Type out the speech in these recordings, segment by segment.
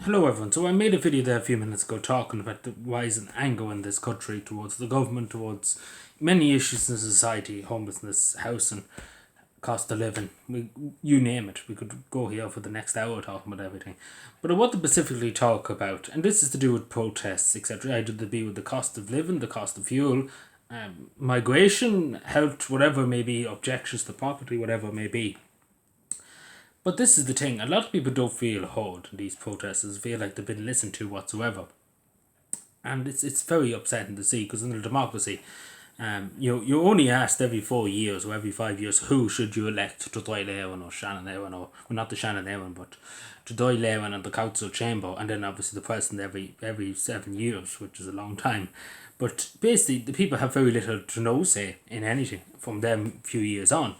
Hello everyone. So I made a video there a few minutes ago talking about the rise in anger in this country towards the government, towards many issues in society, homelessness, housing, cost of living, you name it. We could go here for the next hour talking about everything. But I want to specifically talk about, and this is to do with protests, etc. I did the be with the cost of living, the cost of fuel, migration, health, whatever it may be, objections to property, whatever it may be. But this is the thing, a lot of people don't feel heard in these protesters, feel like they've been listened to whatsoever. And it's very upsetting to see, because in a democracy, you're only asked every 4 years or every 5 years who should you elect to Dáil Éireann or Shannon Éireann, or well, not the Shannon Éireann, but to Dáil Éireann and the council chamber, and then obviously the president every 7 years, which is a long time. But basically, the people have very little to no say in anything from them few years on.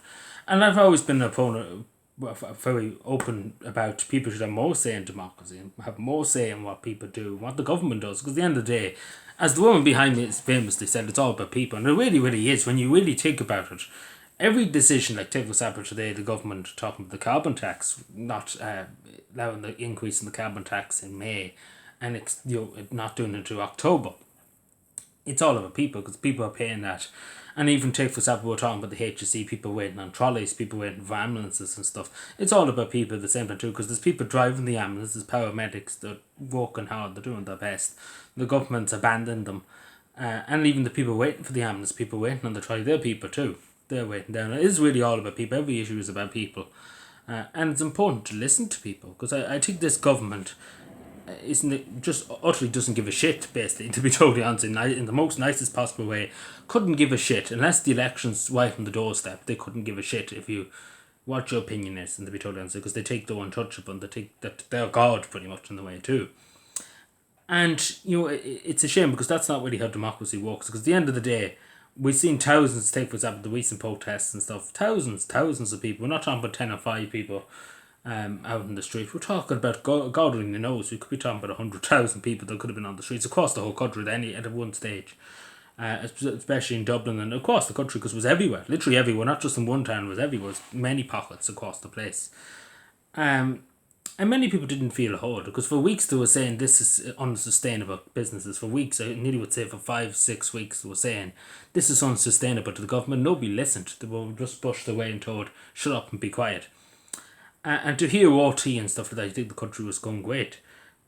And I've always been an opponent, very open about people should have more say in democracy and have more say in what people do, what the government does. Because at the end of the day, as the woman behind me famously said, it's all about people. And it really, really is when you really think about it. Every decision, like take for example today, the government talking about the carbon tax, not allowing the increase in the carbon tax in May, and it's not doing it until October. It's all about people, because people are paying that. And even take for example, we're talking about the HSE, people waiting on trolleys, people waiting for ambulances and stuff. It's all about people at the same time too, because there's people driving the ambulances, paramedics, they're working hard, they're doing their best. The government's abandoned them. And even the people waiting for the ambulance, people waiting on the trolley, they're people too. They're waiting down. It is really all about people. Every issue is about people. And it's important to listen to people, because I think this government isn't it just utterly doesn't give a shit, basically, to be totally honest, in the most nicest possible way. Couldn't give a shit unless the election's right on the doorstep. They couldn't give a shit if you what your opinion is, and to be totally honest, because they take the untouchable and they take that they're God pretty much in the way too. And it's a shame, because that's not really how democracy works, because at the end of the day, we've seen thousands, take for example the recent protests and stuff, thousands of people. We're not talking about 10 or 5 people out in the street. We're talking about, God only knows, we could be talking about 100,000 people that could have been on the streets across the whole country at one stage, especially in Dublin and across the country, because it was everywhere, literally everywhere, not just in one town, it was everywhere. It was many pockets across the place. And many people didn't feel heard, because for weeks they were saying this is unsustainable businesses. For weeks, I nearly would say for 5-6 weeks, they were saying this is unsustainable to the government. Nobody listened. They were just pushed away and told, shut up and be quiet. And to hear RT and stuff like that, I think the country was going great.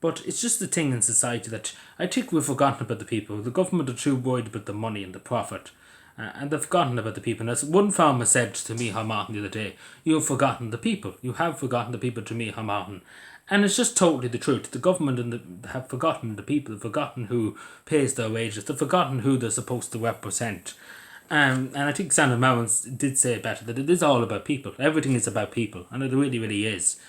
But it's just the thing in society that I think we've forgotten about the people. The government are too worried about the money and the profit. And they've forgotten about the people. And as one farmer said to me, Martin, the other day, you've forgotten the people. You have forgotten the people to me, Martin. And it's just totally the truth. The government have forgotten the people. They've forgotten who pays their wages. They've forgotten who they're supposed to represent. And I think Sandra Mowens did say it better, that it is all about people. Everything is about people, and it really, really is.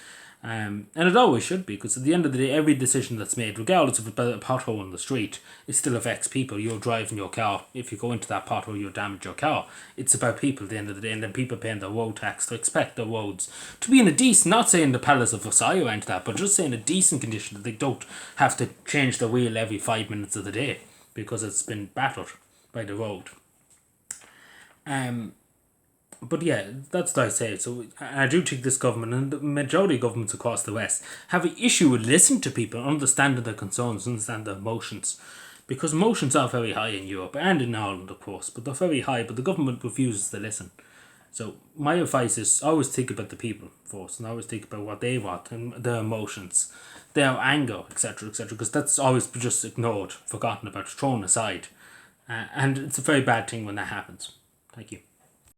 And it always should be, because at the end of the day, every decision that's made, regardless of a pothole on the street, it still affects people. You're driving your car. If you go into that pothole, you'll damage your car. It's about people at the end of the day, and then people paying their road tax to expect their roads to be in a decent, not saying the Palace of Versailles or anything like that, but just saying a decent condition, that they don't have to change the wheel every 5 minutes of the day because it's been battered by the road. But yeah, that's what I say. So I do think this government, and the majority of governments across the West, have an issue with listening to people, understanding their concerns, understand their emotions. Because emotions are very high in Europe and in Ireland, of course, but they're very high, but the government refuses to listen. So my advice is always think about the people first, and always think about what they want and their emotions, their anger, etc., because that's always just ignored, forgotten about, thrown aside. And it's a very bad thing when that happens. Thank you.